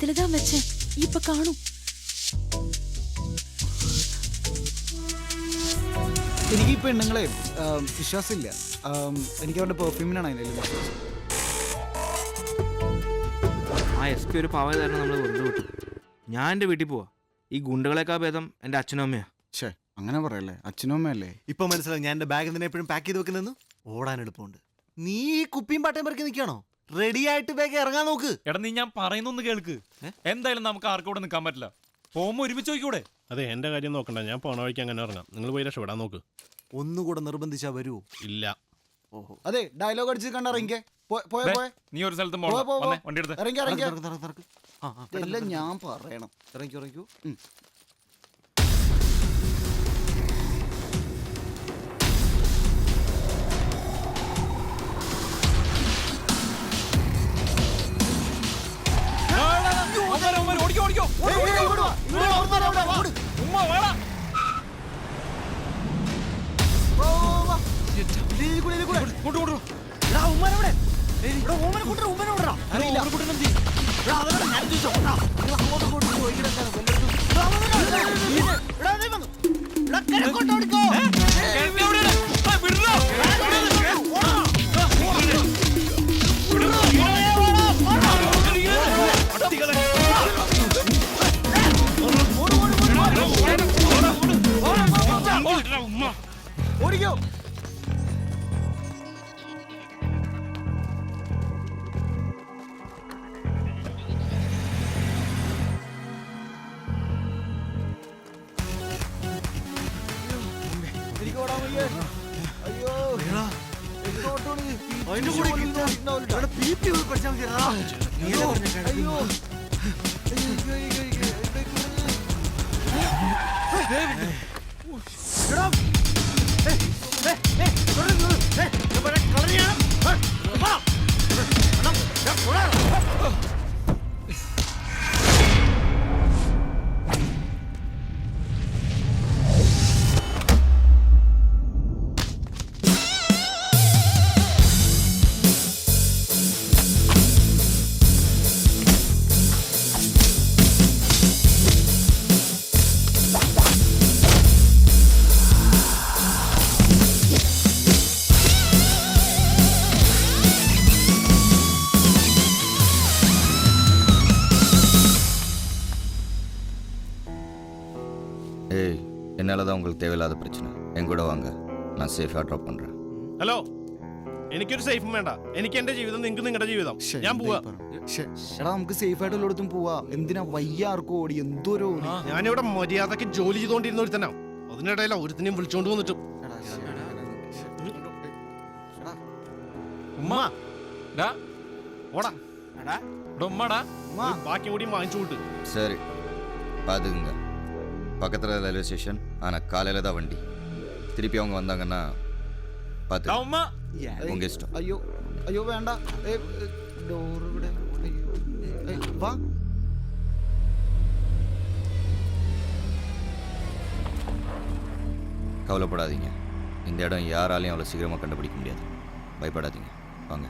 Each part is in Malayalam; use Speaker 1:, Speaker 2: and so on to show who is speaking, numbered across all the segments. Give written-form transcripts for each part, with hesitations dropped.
Speaker 1: இதுலதான் வச்சேன். இப்ப காணும்.
Speaker 2: എനിക്ക് ഈ പെണ്ണുങ്ങളെ വിശ്വാസമില്ല. എനിക്ക് അവരുടെ പെർഫ്യൂമിനാണ് അതിൻ്റെ വിശ്വാസം.
Speaker 3: ആ എസ് പി ഒരു പാവകാരനെ നമ്മൾ വെറുതെ വിട്ടു. ഞാൻ എൻ്റെ വീട്ടിൽ പോവാ. ഈ ഗുണ്ടകളെക്കാൾ ഭേദം എൻ്റെ അച്ഛനും അമ്മയാ.
Speaker 2: ഛേ അങ്ങനെ പറയല്ലേ, അച്ഛനും അമ്മയല്ലേ.
Speaker 4: ഇപ്പൊ മനസ്സിലായി ഞാൻ എൻ്റെ ബാഗ് എന്തിനാ എപ്പോഴും പാക്ക് ചെയ്ത് വെക്കുന്നതെന്ന്. ഓടാൻ എളുപ്പമുണ്ട്. നീ ഈ കുപ്പിയും പാട്ടയും പറക്കി നിൽക്കുകയാണോ? റെഡി ആയിട്ട് ബാഗ് ഇറങ്ങാൻ നോക്ക്.
Speaker 5: എടാ നീ ഞാൻ പറയുന്നൊന്ന് കേൾക്ക്. എന്തായാലും നമുക്ക് ആർക്കും ഇവിടെ നിൽക്കാൻ പറ്റില്ല. പോകുമ്പോ ഒരുമിച്ച് നോക്കൂടെ?
Speaker 6: അതെ, എന്റെ കാര്യം നോക്കണ്ട, ഞാൻ പോണ വഴിക്ക് അങ്ങനെ ഇറങ്ങാം. നിങ്ങൾ പോയി രക്ഷപ്പെടാൻ നോക്ക്.
Speaker 4: ഒന്നുകൂടെ നിർബന്ധിച്ചാ വരുമോ?
Speaker 6: ഇല്ല.
Speaker 4: ഓഹോ,
Speaker 2: അതെ, ഡയലോഗ് അടിച്ച് കണ്ടിറങ്ങിക്കേ.
Speaker 5: നീ ഒരു സ്ഥലത്ത് വണ്ടി എടുത്ത്
Speaker 2: ഇതെല്ലാം ഞാൻ പറയണം.
Speaker 4: ഇറങ്ങിക്കൂ.
Speaker 5: ഓടിക്കോ.
Speaker 2: ഓടിക്കോ. എനിക്ക് ഓടാൻ വയ്യേ. അയ്യോ
Speaker 4: അതിന്റെ കൂടെ പഠിച്ചാൽ മതി.
Speaker 2: അയ്യോ
Speaker 7: என்னால் தான் உங்களுக்கு தேவையில்லாத பிரச்சனை. என் கூட வாங்க, நான் சேஃபாக ட்ராப் பண்ணுறேன்.
Speaker 6: ഹലോ, എനിക്കൊരു സേഫും വേണ്ട. എനിക്ക് എന്റെ ജീവിതം, നിങ്ങൾക്ക് നിങ്ങളുടെ ജീവിതം. ഞാൻ പോവാ.
Speaker 2: എടാ നമുക്ക് സേഫ് ആയിട്ട് എല്ലായിടത്തും പോവാ. എന്തിനാ വയ്യ ആർക്കും ഓടി എന്തോരോ.
Speaker 6: ഞാനിവിടെ മര്യാദക്ക് ജോലി ചെയ്തോണ്ടിരുന്ന ഒരുത്തനാ. അതിനിടയില ഒരുത്തിനെയും വിളിച്ചോണ്ട് വന്നിട്ട് ബാക്കി കൂടി വാങ്ങിച്ചു കൂട്ട്.
Speaker 7: சரி பார்த்துக்குங்க, பக்கத்தில் ரயில்வே ஸ்டேஷன். ஆனால் காலையில் தான் வண்டி. திருப்பி அவங்க வந்தாங்கன்னா பார்த்து உங்கள் இஷ்டம்.
Speaker 2: അയ്യോ അയ്യോ വേണ്ട. ഡോർ ഇവിടെ. വാ.
Speaker 7: கவலைப்படாதீங்க, இந்த இடம் யாராலையும் அவ்வளோ சீக்கிரமாக கண்டுபிடிக்க முடியாது. பயப்படாதீங்க, வாங்க.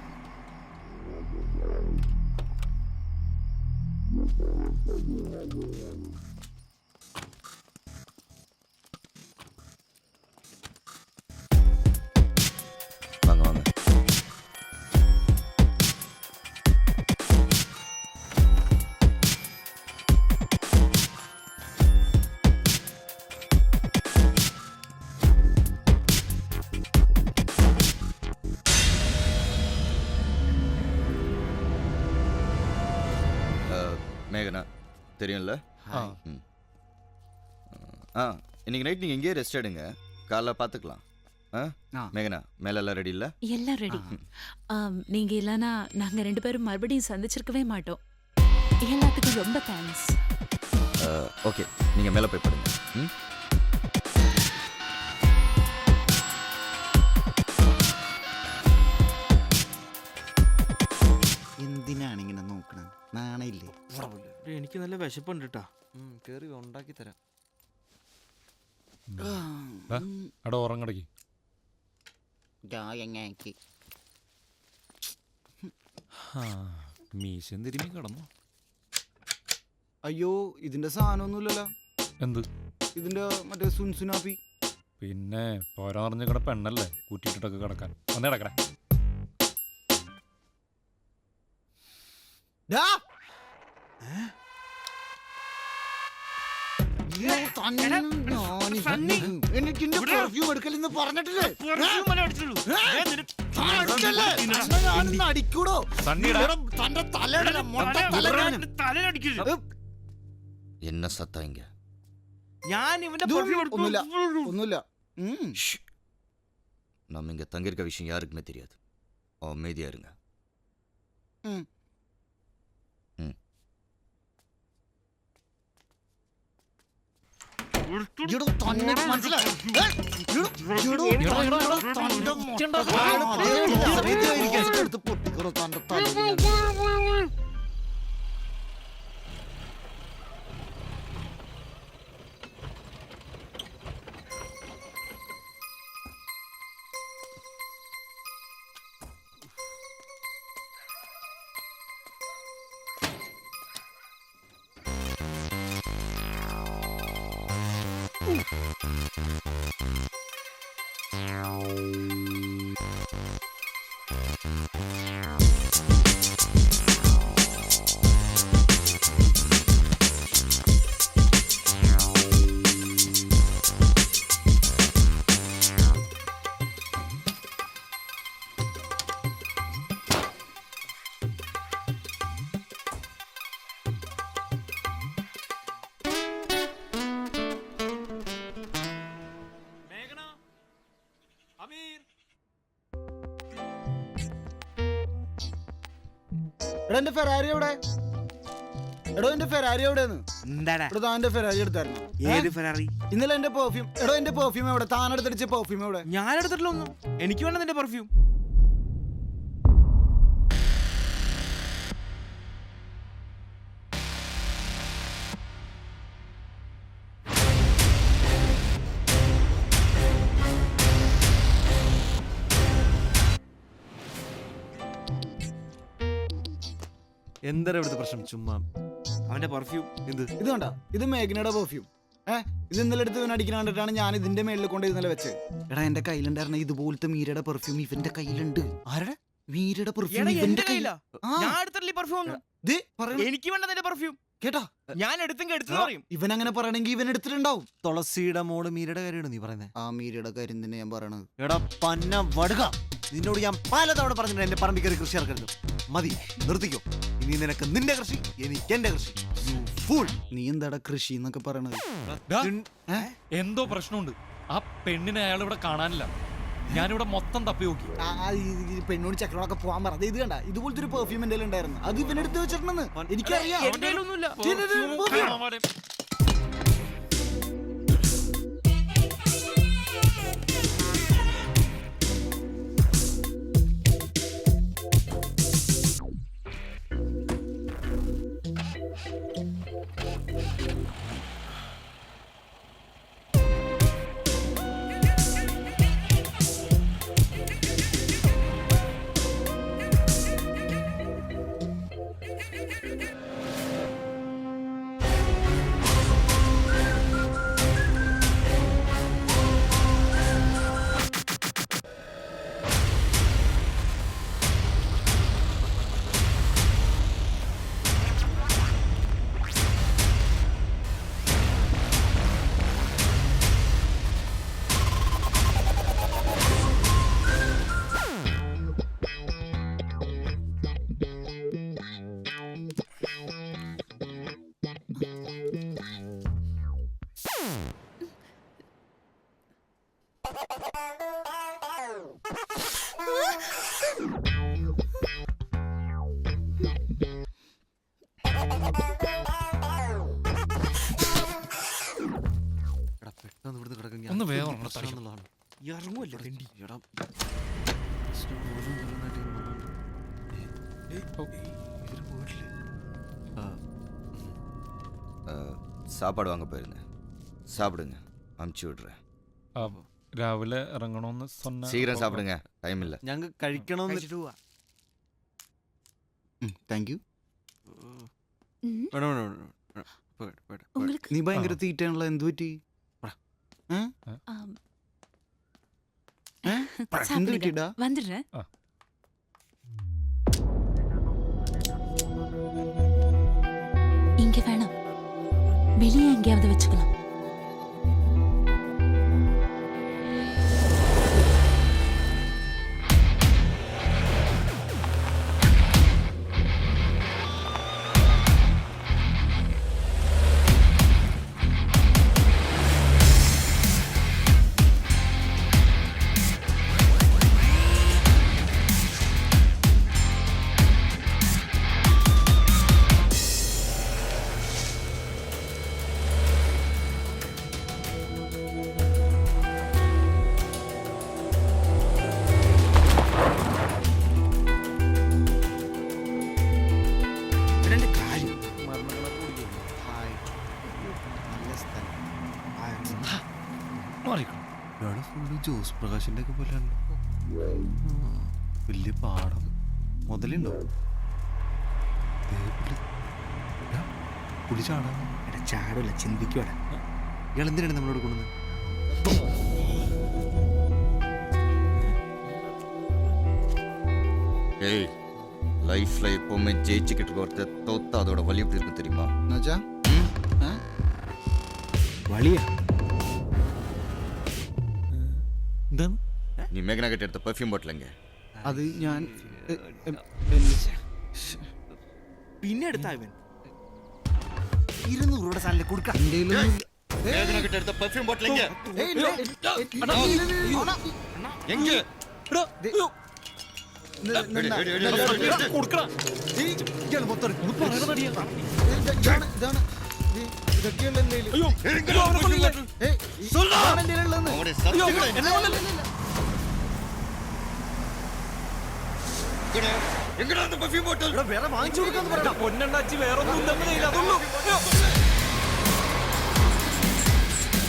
Speaker 7: வாங்க வாங்க. மேகனா தெரியும்ல? இன்னைக்கு நைட் நீங்கள் எங்கேயே ரெஸ்ட் எடுங்க, காலைல பார்த்துக்கலாம். மேகனா, மேலெல்லாம் ரெடி இல்லை?
Speaker 1: எல்லாம் ரெடி. நீங்க இல்லனா நாங்க ரெண்டு பேரும் மறுபடியும் சந்திச்சிருக்கவே மாட்டோம். எல்லாத்துக்கும் ரொம்ப தேங்க்ஸ்.
Speaker 7: ஓகே, நீங்கள் மேலே போய் படுங்க.
Speaker 2: എന്തിനാണ് ഇങ്ങനെ നോക്കണം? നാണയില്ലേ?
Speaker 3: എനിക്ക് നല്ല വിശപ്പുണ്ട് കേട്ടാ.
Speaker 4: കേറി ഉണ്ടാക്കി തരാം.
Speaker 5: അവിടെ ഉറങ്ങടക്കി. മീശൻ തിരുമ്മി കിടന്നു.
Speaker 2: അയ്യോ ഇതിന്റെ സാധനമൊന്നുമില്ലല്ലോ.
Speaker 5: എന്ത്?
Speaker 2: ഇതിന്റെ മറ്റേ സുൻസുനാപ്പി.
Speaker 5: പിന്നെ പോരാ പറഞ്ഞ കിട പെണ്ണല്ലേ കൂട്ടിയിട്ടൊക്കെ കിടക്കാൻ. വന്നേ കിടക്കണേ.
Speaker 2: ഡാ! അയ്യോ, തന്നെ എനിക്ക് എന്റെ പെർഫ്യൂം എടുക്കലെന്ന് പറഞ്ഞിട്ടില്ലേ? അടിക്കല്ലേ? അണ്ണാ, ഞാനൊന്ന് അടിക്കൂടോ?
Speaker 5: സണ്ണിടാ.
Speaker 2: തന്റെ തലയുടെ മൊട്ട തല
Speaker 7: என்ன சத்தம் இங்க
Speaker 3: ഞാൻ ഇവന്റെ
Speaker 2: ഒന്നുമില്ല ഒന്നുമില്ല.
Speaker 7: நம்ம இங்க தங்கியிருக்க விஷயம் யாருக்குமே தெரியாது அமைதியா இருங்க
Speaker 2: ഉം. എടോ, തന്നെ മനസ്സിലായി. തന്റെ മൊട്ട എടുത്ത് പൊട്ടിക്കറോ തന്റെ തല. എടാ എന്റെ ഫെറാരി എവിടെ? എടോ എന്റെ ഫെറാരി എവിടെയെന്ന്?
Speaker 3: എന്താടാ
Speaker 2: എടോ താൻ എന്റെ ഫെറാരി എടുത്തായിരുന്നു.
Speaker 3: ഏത് ഫെറാറി?
Speaker 2: ഇന്നലെ എന്റെ പെർഫ്യൂം. എടോ എന്റെ പെർഫ്യൂം എവിടെ? താൻ എടുത്തടിച്ച പെർഫ്യൂം എവിടെ?
Speaker 3: ഞാൻ എടുത്തിട്ടില്ല ഒന്നും. എനിക്ക് വേണ്ട നിന്റെ പെർഫ്യൂം.
Speaker 4: എന്താ ഇവിടുത്തെ പ്രശ്നം? ചുമ്മാ
Speaker 3: അവന്റെ പെർഫ്യൂം.
Speaker 4: എന്ത്?
Speaker 2: ഇത് കണ്ട, ഇത് മേഘനയുടെ പെർഫ്യൂം. ഇത് ഇന്നലെ എടുത്ത് ഇവൻ അടിക്കുന്ന കണ്ടിട്ടാണ് ഞാൻ ഇതിന്റെ മേളിൽ കൊണ്ട് ഇന്നലെ വെച്ചത്. എടാ എന്റെ കയ്യിലുണ്ടായിരുന്ന ഇതുപോലത്തെ മീരയുടെ പെർഫ്യൂം ഇവന്റെ കയ്യിലുണ്ട്.
Speaker 4: ആരുടെ?
Speaker 2: മീരയുടെ പെർഫ്യൂം ഇവന്റെ കയ്യിലാ.
Speaker 3: ഞാൻ എടുത്തിട്ടില്ല പെർഫ്യൂം. എനിക്ക് വേണ്ട നിന്റെ പെർഫ്യൂം.
Speaker 2: കേട്ടാ,
Speaker 3: ഞാൻ എടുത്തെങ്കിൽ എടുത്തു പറയും.
Speaker 2: ഇവൻ അങ്ങനെ പറയണെങ്കിൽ ഇവൻ എടുത്തിട്ടുണ്ടാവും.
Speaker 4: തുളസിയുടെ മോള് മീരയുടെ കാര്യമാണ് നീ പറയുന്നത്?
Speaker 2: ആ മീരയുടെ കാര്യം തന്നെ ഞാൻ പറയണത്.
Speaker 4: എടാ പന്ന വടുക, നിന്നോട് ഞാൻ പലതവണ പറഞ്ഞിട്ടുണ്ട് എന്റെ പറമ്പിൽ കയറി കൃഷി ഇറക്കരുത്. മതി, നിർത്തിക്കോ. ഇനി നിനക്ക് നിന്റെ കൃഷി, എനിക്ക് എന്റെ കൃഷി. ഫൂൾ.
Speaker 2: നീ എന്താടാ കൃഷി എന്നൊക്കെ പറയണത്?
Speaker 5: എന്തോ പ്രശ്നമുണ്ട്. ആ പെണ്ണിനെ അയാൾ ഇവിടെ കാണാനില്ല. ഞാനിവിടെ മൊത്തം തപ്പി നോക്കി.
Speaker 2: ഈ പെണ്ണോട് ചക്കരോടൊക്കെ പോകാൻ പറഞ്ഞത്. ഇത് കണ്ട, ഇതുപോലത്തെ ഒരു പെർഫ്യൂം എന്റെ ഉണ്ടായിരുന്നു. അത് ഇവനെടുത്ത് വെച്ചിട്ടുണ്ടെന്ന് എനിക്കറിയാം.
Speaker 3: എന്റെ കയ്യിലൊന്നുമില്ല.
Speaker 5: ഒന്ന് വേഗം
Speaker 3: ഇറങ്ങുമല്ലേ തെണ്ടി.
Speaker 7: சாப்பாடு வாங்க போயிருந்தேன். சாப்பிடுங்க, அமுச்சு விடுறேன்.
Speaker 5: രാവിലെ ഇറങ്ങണമെന്ന്
Speaker 7: சீக்கிரம் சாப்பிடுங்க, டைம் இல்லை.
Speaker 4: ഞങ്ങൾ കഴിക്കണമെന്ന്.
Speaker 2: Thank you.
Speaker 4: വേണം വേണം വേണം.
Speaker 1: உங்களுக்கு
Speaker 2: നീ ഭയങ്കര തീറ്റയാണല്ലോ, എന്ത് പറ്റി?
Speaker 1: ஆம்,
Speaker 2: എന്ത്
Speaker 1: சாப்பிடுங்க.
Speaker 2: പറ്റിടാ?
Speaker 1: வந்துடுறேன். இங்க வேணாம், வெளியே எங்கேயாவது வச்சுக்கலாம்.
Speaker 3: ഇതിന്റെ കാര്യം
Speaker 5: മാറിക്കണം.
Speaker 4: ഇവിടെ ഫുള്ള് ജോസ് പ്രകാശിന്റെ ഒക്കെ പോലെയാണ്. വലിയ പാടം മുതലുണ്ടോ? പുലി ചാടാ.
Speaker 3: ചാടില്ല, ചിന്തിക്കുവാടാ.
Speaker 4: ഇയാൾ എന്തിനാണ് നമ്മളോട് കൊണ്ടുവന്നത്?
Speaker 7: ஏய் லைஃப்ல எப்பவுமே ஜெயிச்சுக்கிட்டு இருக்க ஒருத்தர் தோத்தா அதோட வலி எப்படி இருக்கு தெரியுமா?
Speaker 2: എന്നുവെച്ചാ
Speaker 3: വളിയാ?
Speaker 5: എന്താണ്?
Speaker 7: நீ மேகனா கிட்ட எடுத்த பெர்ஃப்யூம் பாட்டில்
Speaker 2: അത് ഞാൻ
Speaker 3: പിന്നെ എടുത്താ ഇവൻ
Speaker 4: 200 രൂപയുടെ സാധനം കൊടുക്കാം.
Speaker 2: എൻ്റെ കയ്യിലൊന്നും-
Speaker 7: மேகனா கிட்ட எடுத்த பெர்ஃப்யூம் பாட்டில்
Speaker 2: ഏയ്, ഇല്ല,
Speaker 7: எங்க
Speaker 5: എടാ, അയ്യോ, കൊടുക്കടാ.
Speaker 4: ഇയാൾ മൊത്തം എടുക്ക്.
Speaker 5: ഒന്ന് പറയടാ നടിയാ.
Speaker 2: ഇതാണ് ഇതൊക്കെയുള്ള എൻ്റെ കയ്യില്.
Speaker 5: അയ്യോ, അയ്യോ, അവനെ കൊല്ലില്ല.
Speaker 2: ഏയ്, ഇതാണ് എൻ്റെ കയ്യിലുള്ളതെന്ന്.
Speaker 7: அவனுடைய சத்துக்களை
Speaker 5: എന്നെ കൊല്ലല്ലേ?
Speaker 7: எங்கடா அந்த பெர்ஃப்யூம் பாட்டில்?
Speaker 4: ഇവിടെ വേറെ വാങ്ങിച്ചു കൊടുക്കാന്ന്
Speaker 5: എന്റെ
Speaker 4: പറയാം.
Speaker 5: പൊന്നണ്ടാച്ചി വേറൊന്നും ഇല്ലെന്ന് കയ്യിൽ അതുള്ളൂ. അയ്യോ.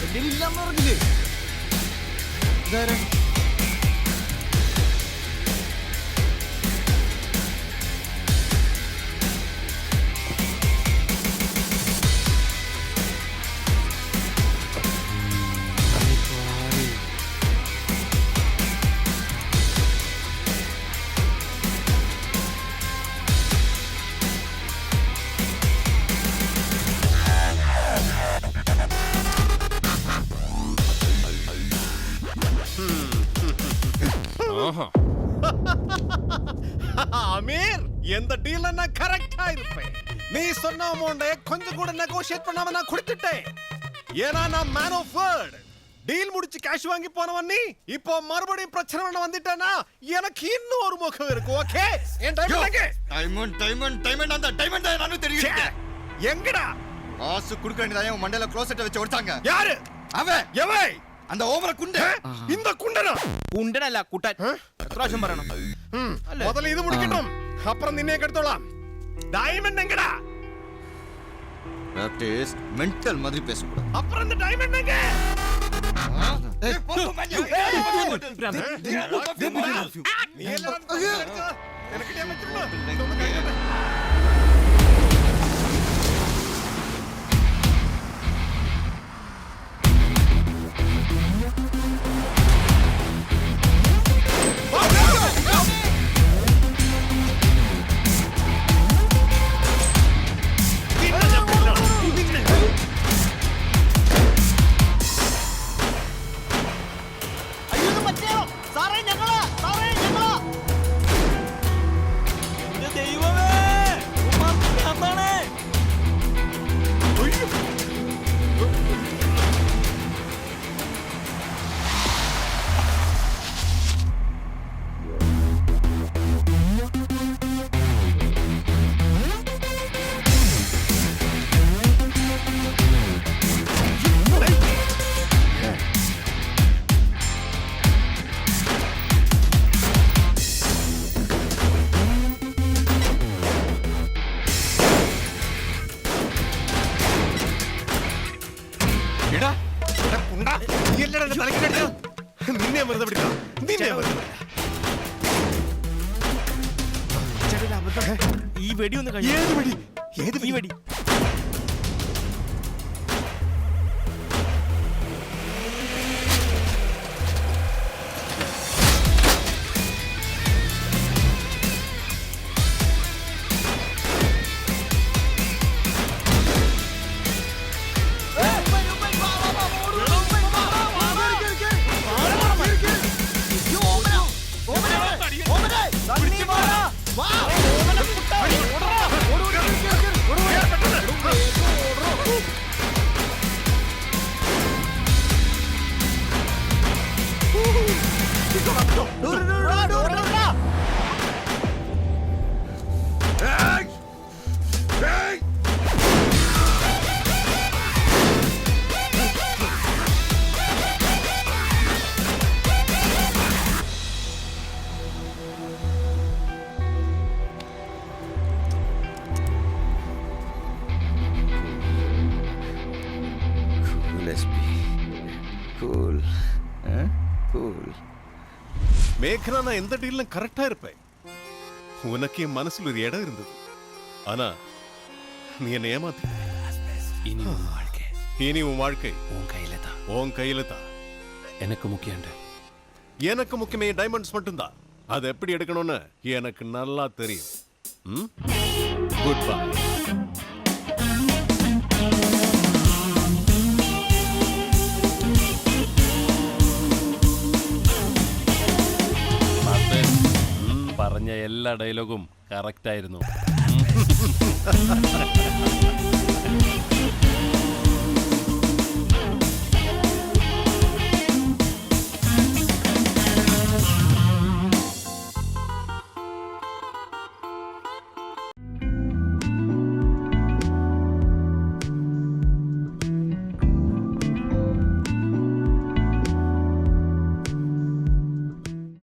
Speaker 4: എന്റെ ഇല്ലാന്ന് പറഞ്ഞില്ലേ?
Speaker 2: ഇതാരാ?
Speaker 6: அமீர், எந்த டீல் நான் கரெக்டா இருப்பேன். நீ சொன்ன அமௌண்ட் கொஞ்சம் கூட நெகோஷியேட் பண்ணாம நான் கொடுத்துட்டேன். ஏன்னா நான் மேன் ஆஃப் வேர்ட். டீல் முடிச்சு கேஷ் வாங்கி போனவன் நீ. இப்போ மறுபடியும் பிரச்சனை பண்ண வந்துட்டேனா எனக்கு இன்னும் ஒரு முகம் இருக்கு. ஓகே, என் டைம் எங்க?
Speaker 7: டைமண்ட் அந்த டைமண்ட் தான் நானும் தெரியும்.
Speaker 6: எங்கடா?
Speaker 7: காசு கொடுக்க வேண்டியதா உன் மண்டையில க்ளோசெட் வச்சு ஒடிச்சாங்க.
Speaker 6: யாரு
Speaker 7: அவன்
Speaker 6: எவை?
Speaker 7: அந்த ஓமர குண்டு.
Speaker 6: இந்த குண்டனா?
Speaker 3: കുണ്ടനല്ല കുട്ടൻ. എത്ര പ്രാവശ്യം പറയണം?
Speaker 6: முதல்ல இது முடிக்கட்டும், அப்புறம் நின்னே கெடுத்தோலாம். டைமண்ட் எங்கடா?
Speaker 7: பேப்டிஸ்ட் மென்டல் மாதிரி பேசக்கூடாது.
Speaker 6: அப்புறம் இந்த டைமண்ட் எங்க? நீ எல்லாம் எனக்கு டேமேஜ் இல்ல.
Speaker 5: എന്റെ ദൈവമേ, ഉമ്മാ, എന്താണ്?
Speaker 6: നിന്നെ വെറുതെ പിടിക്കാം. നിന്നെ വെറുതെ പിടിക്കാം.
Speaker 3: ഈ വെടി ഒന്ന് കഴിഞ്ഞു.
Speaker 6: ഏത് വെടി? ഏത്
Speaker 3: ഈ വെടി
Speaker 7: எஸ்பி கூல் கூல்.
Speaker 6: மேഘന நான் எந்த டீலும் கரெக்டா இருப்பேன். உனக்கு என் மனசுல ஒரு இடம் இருந்தது. ஆனா நீ என்ன ஏமாத்தி.
Speaker 5: ഇനി ഉൻ வாழ்க்கை
Speaker 6: இனி உன் வாழ்க்கை
Speaker 5: உன் கையில தான்.
Speaker 6: உன் கையில தான்.
Speaker 5: எனக்கு முக்கியம்
Speaker 6: எனக்கு முக்கியமே டைமண்ட்ஸ் மட்டும்தான். அதை எப்படி எடுக்கணும்னு எனக்கு நல்லா தெரியும். Good bye.
Speaker 5: പറഞ്ഞ എല്ലാ ഡയലോഗും കറക്റ്റ് ആയിരുന്നു.